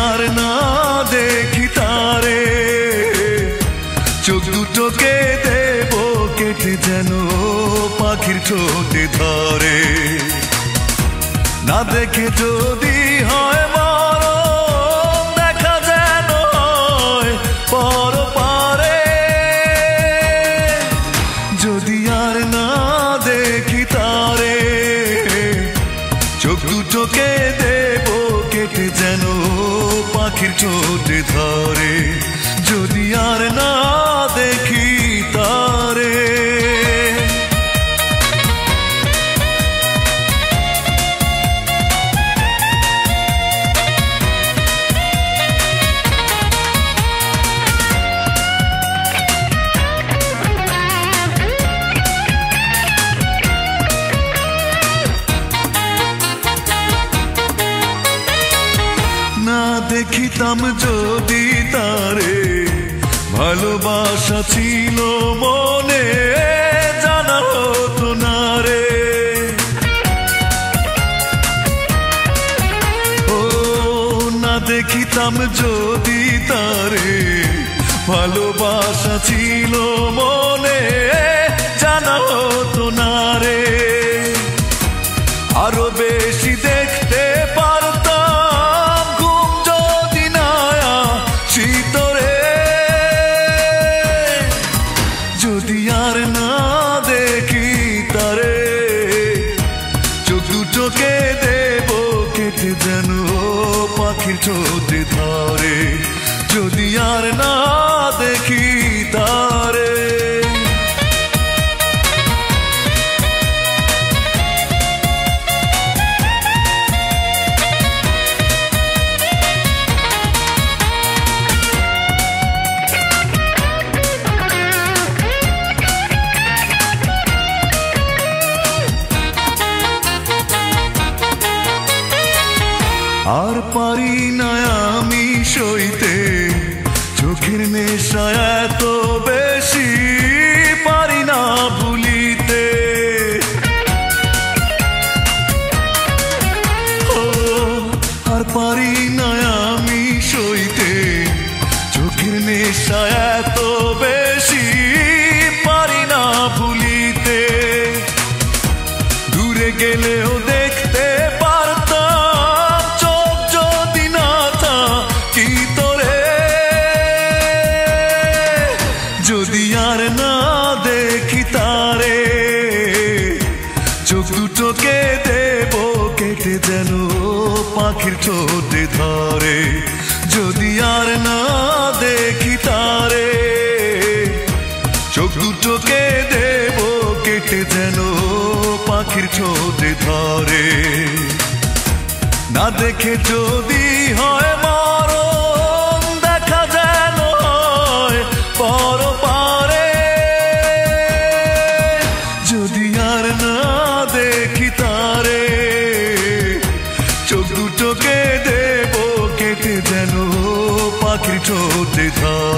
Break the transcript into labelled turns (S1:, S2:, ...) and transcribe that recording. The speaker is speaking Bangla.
S1: আর না দেখি তারে, চোখ দুটোকে দেব কেটে যেন পাখির ঠোঁটে ধরে। না দেখে যদি হয় মরণ, দেখা যেন হয় পরপারে। যদি আর না দেখি তারে, চোখ দুটোকে দেব কেটে যেন পাখির ঠোঁটে ধরে। যদি আর না দেখি তারে। না দেখিতাম যদি তারে, ভালোবাসা ছিল মনে জানা হতো না রে। ও না দেখিতাম যদি তারে, ভালোবাসা ছিল মনে জানা হতো না রে। আরো বেশি দেখতে পারতাম ঘুম যদি না শীতরে। যদি আর না দেখি তারে, চোখ দুটোকে দেব কেটে যেন পাখির ঠোঁটে ধরে। যদি আর না দেখি তারে। আর পারি না আমি সইতে চোখের নেশা এত বেশি, পারি না ভুলিতে। ও আর পারি না আমি সইতে চোখের নেশা এত বেশি, পারি না ভুলিতে। দূরে গেলেও দেখতে পারতাম চোখ যদি না থাকি তোরে। যদি আর না দেখি তারে, চোখ দুটোকে দেব কেটে যেন পাখির ঠোঁটে ধরে। যদি আর না দেখি তারে, চোখ দুটোকে দেব কেটে যেন পাখির ঠোঁটে ধরে। না দেখে যদি হয় মরণ, দেখা যেন হয় পরপারে। যদি আর না দেখি তারে, চোখ দুটোকে দেব কেটে যেন পাখির ঠোঁটে ধরে।